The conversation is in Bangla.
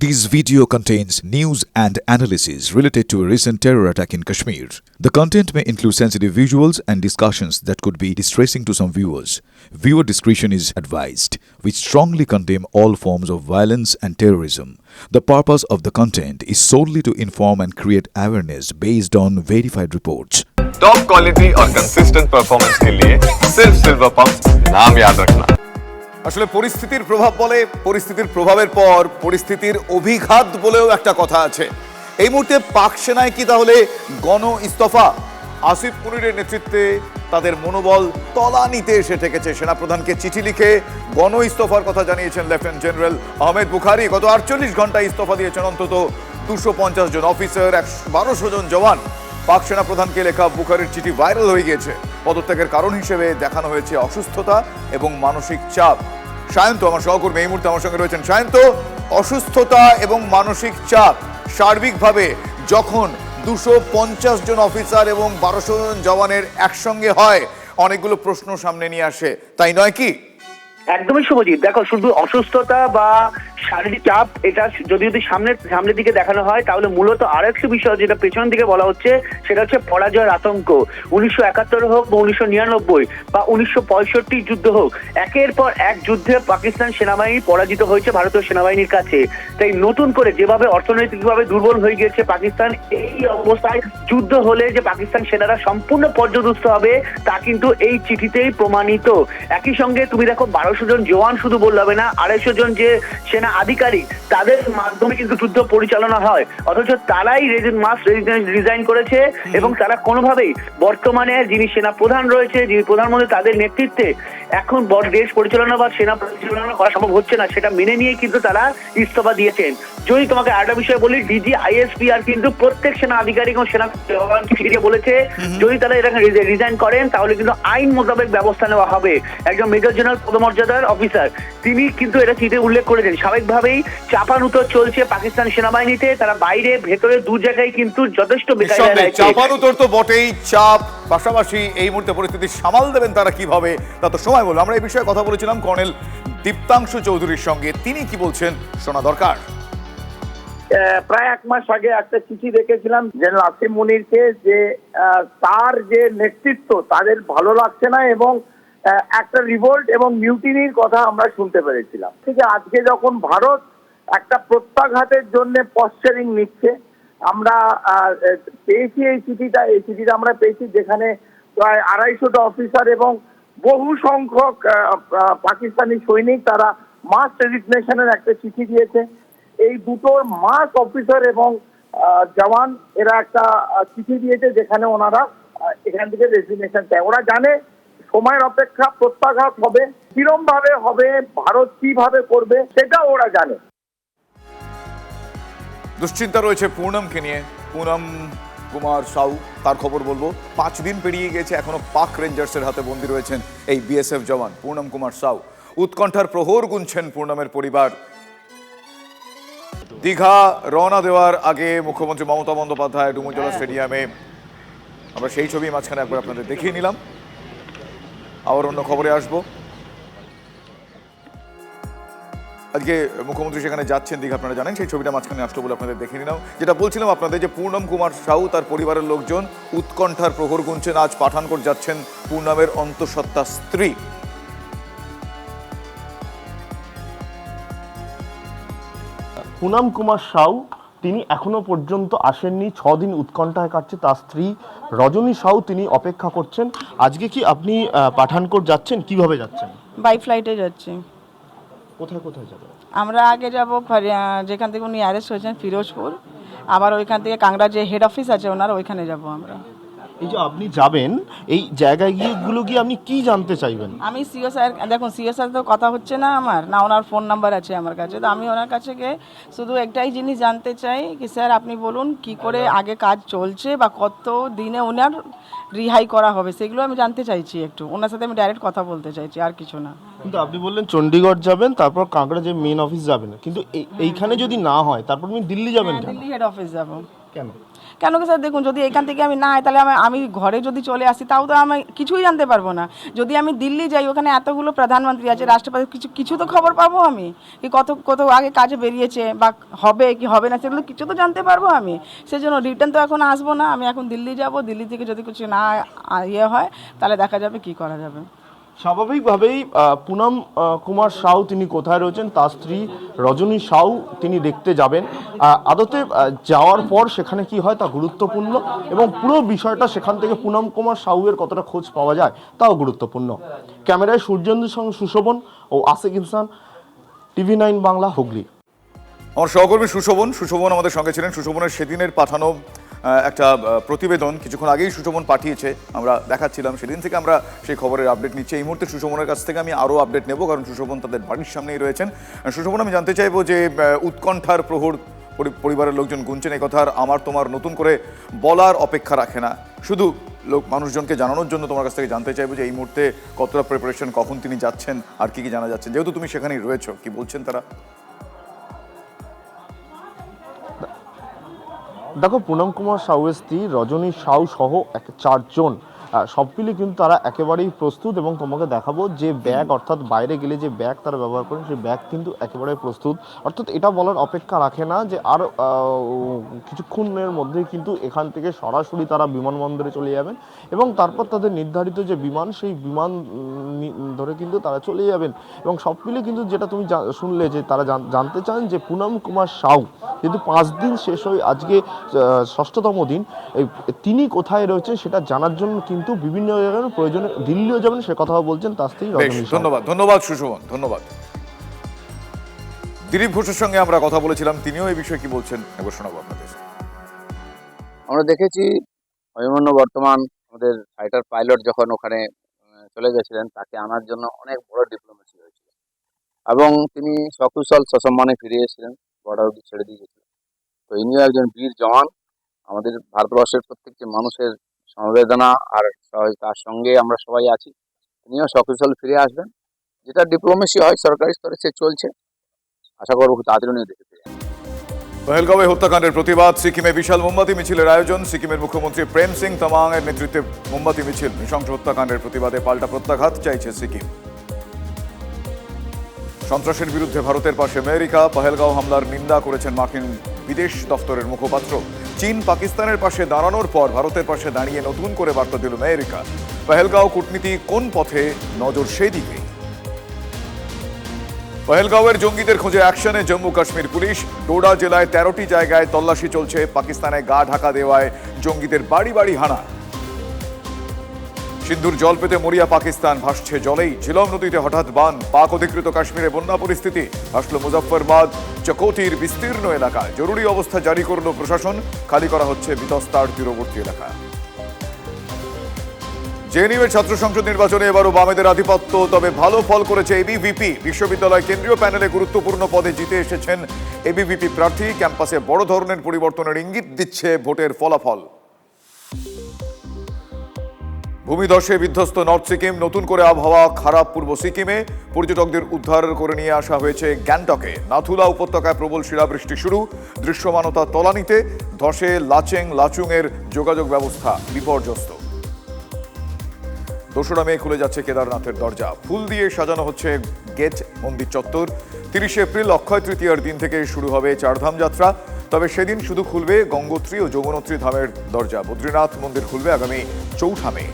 This video contains news and analysis related to a recent terror attack in Kashmir. The content may include sensitive visuals and discussions that could be distressing to some viewers. Viewer discretion is advised. We strongly condemn all forms of violence and terrorism. The purpose of the content is solely to inform and create awareness based on verified reports. Top quality और कंसिस्टेंट परफॉर्मेंस के लिए सिर्फ सिल्वर पंप नाम याद रखना। আসলে পরিস্থিতির প্রভাব বলে পরিস্থিতির প্রভাবের পর পরিস্থিতির অভিঘাত বলেও একটা কথা আছে। এই মুহূর্তে পাক সেনায় কি তাহলে গণ ইস্তফা? আসিফ মুনিরের নেতৃত্বে তাদের মনোবল তলানিতে এসে ঠেকেছে। সেনাপ্রধানকে চিঠি লিখে গণ ইস্তফার কথা জানিয়েছেন লেফটেন্যান্ট জেনারেল আহমেদ বুখারী। গত 48 ঘন্টায় ইস্তফা দিয়েছেন অন্তত 250 জন অফিসার, 1200 জন জওয়ান। পাক সেনাপ্রধানকে লেখা বুখারীর চিঠি ভাইরাল হয়ে গিয়েছে। পদত্যাগের কারণ হিসেবে দেখানো হয়েছে অসুস্থতা এবং মানসিক চাপ। সায়ন্ত আমার সহকর্মী এই মুহূর্তে আমার সঙ্গে রয়েছেন। সায়ন্ত, অসুস্থতা এবং মানসিক চাপ সার্বিকভাবে যখন 250 জন অফিসার এবং 1200 জন জওয়ানের একসঙ্গে হয়, অনেকগুলো প্রশ্ন সামনে নিয়ে আসে, তাই নয় কি? একদমই শুভজিৎ, দেখো, শুধু অসুস্থতা বা শারীরিক চাপ এটা যদি সামনের দিকে দেখানো হয়, তাহলে মূলত আরেকটি বিষয় যেটা পেছনের দিকে বলা হচ্ছে সেটা হচ্ছে পরাজয়ের আতঙ্ক। 1971 হোক বা 1999 বা 1965 যুদ্ধ হোক, একের পর এক যুদ্ধে পাকিস্তান সেনাবাহিনী পরাজিত হয়েছে ভারতীয় সেনাবাহিনীর কাছে। তাই নতুন করে যেভাবে অর্থনৈতিকভাবে দুর্বল হয়ে গিয়েছে পাকিস্তান, এই অবস্থায় যুদ্ধ হলে যে পাকিস্তান সেনারা সম্পূর্ণ পর্যদস্ত হবে তা কিন্তু এই চিঠিতেই প্রমাণিত। একই সঙ্গে তুমি দেখো 1200 জন জওয়ান শুধু বললে হবে না, 250 জন যে সেনা আধিকারিক তাদের মাধ্যমে কিন্তু যুদ্ধ পরিচালনা হয়, অথচ তারাই মাস রিজাইন করেছে এবং তারা কোনোভাবেই বর্তমানে যিনি সেনা প্রধান রয়েছে, যিনি প্রধানমন্ত্রী, তাদের নেতৃত্বে এখন দেশ পরিচালনা বা সেনা পরিচালনা করা সম্ভব হচ্ছে না, সেটা মেনে নিয়ে কিন্তু তারা ইস্তফা দিয়েছেন। যদি তোমাকে আরেকটা বিষয় বলি, ডিজি আইএসপিআর কিন্তু প্রত্যেক সেনা আধিকারিক এবং সেনা জওয়ানকে বলেছে যদি তারা এটাকে রিজাইন করেন তাহলে কিন্তু আইন মোতাবেক ব্যবস্থা নেওয়া হবে। একজন মেজর জেনারেল পদমর্যাদার অফিসার তিনি কিন্তু এটা চিঠিতে উল্লেখ করেছেন। স্বাভাবিকভাবেই চাপানুতর চলছে পাকিস্তান সেনাবাহিনীতে, তারা বাইরে ভেতরে দু জায়গায় কিন্তু যথেষ্ট চাপানুতর তো বটেই, চাপ পাশাপাশি এই মুহূর্তে পরিস্থিতি সামাল দেবেন তারা কিভাবে, তা তো সময় বলবো। আমরা এই বিষয়ে কথা বলেছিলাম কর্নেল দীপ্তাংশু চৌধুরীর সঙ্গে, তিনি কি বলছেন শোনা দরকার। প্রায় 1 মাস আগে একটা চিঠি দেখেছিলাম জেনারেল আসিফ মুনিরকে, যে তার যে নেতৃত্ব তাদের ভালো লাগছে না এবং একটা রিভোল্ট এবং মিউটিনির কথা আমরা শুনতে পেরেছিলাম। ঠিক আছে, আজকে যখন ভারত একটা প্রত্যাঘাতের জন্য পশ্চারিং নিচ্ছে, আমরা পেয়েছি এই চিঠিটা আমরা পেয়েছি, যেখানে প্রায় 250টা অফিসার এবং বহু সংখ্যক পাকিস্তানি সৈনিক তারা মাস রেজিগনেশনের একটা চিঠি দিয়েছে। এই দুটোর মাস অফিসার এবং জওয়ান এরা একটা চিঠি দিয়েছে যেখানে ওনারা এখান থেকে রেজিগনেশন চায়। ওরা জানে সময়ের অপেক্ষা, প্রত্যাঘাত হবে, কিরম ভাবে হবে, ভারত কিভাবে করবে সেটা ওরা জানে। দুশ্চিন্তা রয়েছে পুনমকে নিয়ে। পুনম কুমার সাউ, তার খবর বলবো। 5 দিন পেরিয়ে গেছে, এখনো পাক রেঞ্জার্সের হাতে বন্দী রয়েছেন এই বিএসএফ জওয়ান পুনম কুমার সাউ। উৎকণ্ঠার প্রহর গুনছেন পুনমের পরিবার। দীঘা রওনা দেওয়ার আগে মুখ্যমন্ত্রী মমতা বন্দ্যোপাধ্যায় ডুমুরজলা স্টেডিয়ামে, আমরা সেই ছবি মাঝখানে একবার আপনাদের দেখিয়ে নিলাম। আবার অন্য খবরে আসবো। আজকে মুখ্যমন্ত্রী সেখানে যাচ্ছেন দীঘা, আপনারা জানেন, সেই ছবিটা মাঝখানে আসলো বলে আপনাদের দেখে নিলাম। যেটা বলছিলাম আপনাদের, যে পুনম কুমার সাউ তার পরিবারের লোকজন উৎকণ্ঠার প্রহর গুনছেন। আজ পাঠানকোট যাচ্ছেন পুনমের অন্তঃসত্ত্বা স্ত্রী। পুনম কুমার সাউ তিনি এখনো পর্যন্ত আসেননি। 6 দিন উৎকণ্ঠায় কাটছে। তার স্ত্রী রজনী সাউ তিনি অপেক্ষা করছেন। আজকে কি আপনি পাঠানকোট যাচ্ছেন? কিভাবে যাচ্ছেন? বাই ফ্লাইটে যাচ্ছি। কোথায় কোথায় যাবেন? আমরা আগে যাব যেখান থেকে উনি অ্যারেস্ট হয়েছেন ফিরোজপুর, আবার ওইখান থেকে কাংড়া যে হেড অফিস আছে ওনার, ওইখানে যাব আমরা। এই যে আপনি যাবেন, এই জায়গায় গিয়ে আপনি কি জানতে চাইবেন? আমি সিও স্যার, দেখুন সিও স্যার তো কথা হচ্ছে না আমার, না ওনার ফোন নাম্বার আছে আমার কাছে, তো আমি ওনার কাছে গিয়ে শুধু একটাই জিনিস জানতে চাই কি স্যার আপনি বলুন কি করে আগে কাজ চলছে বা কত দিনে ওনার রিহাই করা হবে, সেগুলো আমি জানতে চাইছি একটু। ওনার সাথে আমি ডাইরেক্ট কথা বলতে চাইছি, আর কিছু না। কিন্তু আপনি বললেন চণ্ডীগড় যাবেন, তারপর কাঁকড়া যে মেন অফিস যাবেন, কিন্তু এইখানে যদি না হয় তারপর আপনি দিল্লি যাবেন? দিল্লি হেড অফিস যাব। কেন? কেন কি স্যার দেখুন, যদি এখান থেকে আমি না আই তাহলে আমি ঘরে যদি চলে আসি তাও তো আমি কিছুই জানতে পারবো না। যদি আমি দিল্লি যাই, ওখানে এতগুলো প্রধানমন্ত্রী আছে, রাষ্ট্রপতি, কিছু তো খবর পাবো আমি, কি কত কত আগে কাজে বেরিয়েছে বা হবে কি হবে না সেগুলো কিছু তো জানতে পারবো আমি। সেজন্য রিটার্ন তো এখন আসবো না, আমি এখন দিল্লি যাব, দিল্লি থেকে যদি কিছু না ইয়ে হয় তাহলে দেখা যাবে কি করা যাবে। স্বাভাবিকভাবেই পুনম কুমার সাউ তিনি কোথায় রয়েছেন, তার স্ত্রী রজনী সাউ তিনি দেখতে যাবেন। আদতে যাওয়ার পর সেখানে কি হয় তা গুরুত্বপূর্ণ, এবং পুরো বিষয়টা সেখান থেকে পুনম কুমার সাউয়ের কতটা খোঁজ পাওয়া যায় তাও গুরুত্বপূর্ণ। ক্যামেরায় সূর্যেন্দুর সঙ্গে সুশোভন ও আসিক ইনসান, TV9 বাংলা, হুগলি। আমার সহকর্মী সুশোভন আমাদের সঙ্গে ছিলেন। সুশোভনের সেদিনের পাঠানো একটা প্রতিবেদন কিছুক্ষণ আগেই সুশোভন পাঠিয়েছে, আমরা দেখাচ্ছিলাম। সেদিন থেকে আমরা সেই খবরের আপডেট নিচ্ছি। এই মুহূর্তে সুশোভনের কাছ থেকে আমি আরও আপডেট নেব, কারণ সুশোভন তাদের বাড়ির সামনেই রয়েছেন। সুশোভন, আমি জানতে চাইবো যে উৎকণ্ঠার প্রহর পরিবারের লোকজন গুনছেন, এই কথার আমার তোমার নতুন করে বলার অপেক্ষা রাখে না, শুধু মানুষজনকে জানানোর জন্য তোমার কাছ থেকে জানতে চাইবো যে এই মুহূর্তে কতটা প্রিপারেশন, কখন তিনি যাচ্ছেন, আর কি কি জানা যাচ্ছেন, যেহেতু তুমি সেখানেই রয়েছো, কি বলছেন তারা? দেখো, পুনম কুমার সাউয়ের স্ত্রী রজনী সাউ সহ 4 জন সব মিলে কিন্তু তারা একেবারেই প্রস্তুত, এবং তোমাকে দেখাবো যে ব্যাগ, অর্থাৎ বাইরে গেলে যে ব্যাগ তারা ব্যবহার করেন সেই ব্যাগ কিন্তু একেবারে প্রস্তুত। অর্থাৎ এটা বলার অপেক্ষা রাখে না যে আর কিছুক্ষণের মধ্যে কিন্তু এখান থেকে সরাসরি তারা বিমানবন্দরে চলে যাবেন, এবং তারপর তাদের নির্ধারিত যে বিমান, সেই বিমান ধরে কিন্তু তারা চলে যাবেন। এবং সব মিলে কিন্তু যেটা তুমি শুনলে যে তারা জানতে চান যে পুনম কুমার সাউ কিন্তু 5 দিন শেষ হয়ে আজকে 6তম দিন, তিনি কোথায় রয়েছেন সেটা জানার জন্য কিন্তু বিভিন্ন জায়গায় প্রয়োজনে দিল্লিও যাবেন, সে কথা বলছেন তার স্ত্রী রজনী সাউ। ধন্যবাদ সুশোভন, ধন্যবাদ। দিলীপ ঘোষের সঙ্গে আমরা কথা বলেছিলাম, তিনিও এই বিষয়ে কি বলছেন একবার শোনাবো আপনাদের। আমরা দেখেছি অভিমন্যু বর্তমান আমাদের ফাইটার পাইলট যখন ওখানে চলে গেছিলেন, তাকে আনার জন্য অনেক বড় ডিপ্লোমেসি হয়েছিল, এবং তিনি সকুশল সসম্মানে ফিরে এসেছিলেন, বর্ডার অবধি ছেড়ে দিয়ে গেছিলেন। তো ইনিও একজন বীর জওয়ান, আমাদের ভারতবর্ষের প্রত্যেকটি মানুষের সমবেদনা আর তার সঙ্গে আমরা সবাই আছি। তিনিও সকুশল ফিরে আসবেন। যেটা ডিপ্লোমেসি হয় সরকারি স্তরে সে চলছে, আশা করব খুব তাড়াতাড়ি উনি দেখতে পেয়ে যাবেন। পহেলগাঁওয়ে হত্যাকাণ্ডের প্রতিবাদ, সিকিমে বিশাল মোমবাতি মিছিলের আয়োজন। সিকিমের মুখ্যমন্ত্রী প্রেম সিং তামাং এর নেতৃত্বে মোমবাতি মিছিল। নৃশংস হত্যাকাণ্ডের প্রতিবাদে পাল্টা প্রত্যাঘাত চাইছে সিকিম। সন্ত্রাসের বিরুদ্ধে ভারতের পাশে আমেরিকা। পহেলগাঁও হামলার নিন্দা করেছেন মার্কিন বিদেশ দফতরের মুখপাত্র। চীন পাকিস্তানের পাশে দাঁড়ানোর পর ভারতের পাশে দাঁড়িয়ে নতুন করে বার্তা দিল আমেরিকা। পহেলগাঁও কূটনীতি কোন পথে, নজর সেই দিকে। পহেলগাঁওয়ের জঙ্গিদের খোঁজে অ্যাকশনে জম্মু কাশ্মীর পুলিশ। ডোডা জেলায় 13টি জায়গায় তল্লাশি চলছে। পাকিস্তানে গা ঢাকা দেওয়ায় জঙ্গিদের বাড়ি বাড়ি হানা। সিন্ধুর জল পেতে মরিয়া পাকিস্তান, ভাসছে জলেই। ঝিলম নদীতে হঠাৎ বান। পাক অধিকৃত কাশ্মীরে বন্যা পরিস্থিতি। ভাসল মুজফ্ফরবাদ, চকোটির বিস্তীর্ণ এলাকা। জরুরি অবস্থা জারি করল প্রশাসন। খালি করা হচ্ছে বিতস্তার তীরবর্তী এলাকা। জেএনইউয়ের ছাত্র সংসদ নির্বাচনে এবারও বামেদের আধিপত্য, তবে ভালো ফল করেছে এবিভিপি। বিশ্ববিদ্যালয় কেন্দ্রীয় প্যানেলে গুরুত্বপূর্ণ পদে জিতে এসেছেন এবিভিপি প্রার্থী। ক্যাম্পাসে বড় ধরনের পরিবর্তনের ইঙ্গিত দিচ্ছে ভোটের ফলাফল। ভূমিধসে বিধ্বস্ত নর্থ সিকিম। নতুন করে আবহাওয়া খারাপ পূর্ব সিকিমে। পর্যটকদের উদ্ধার করে নিয়ে আসা হয়েছে গ্যাংটকে। নাথুলা উপত্যকায় প্রবল শিলাবৃষ্টি শুরু। দৃশ্যমানতা তলানিতে। ধসে লাচুংয়ের যোগাযোগ ব্যবস্থা বিপর্যস্ত। 2রা মে খুলে যাচ্ছে কেদারনাথের দরজা। ফুল দিয়ে সাজানো হচ্ছে গেট মন্দির চত্বর। 30 এপ্রিল অক্ষয় তৃতীয়ার দিন থেকে শুরু হবে চারধাম যাত্রা। তবে সেদিন শুধু খুলবে গঙ্গোত্রী ও যমুনোত্রী ধামের দরজা। বদ্রীনাথ মন্দির খুলবে আগামী 4 মে।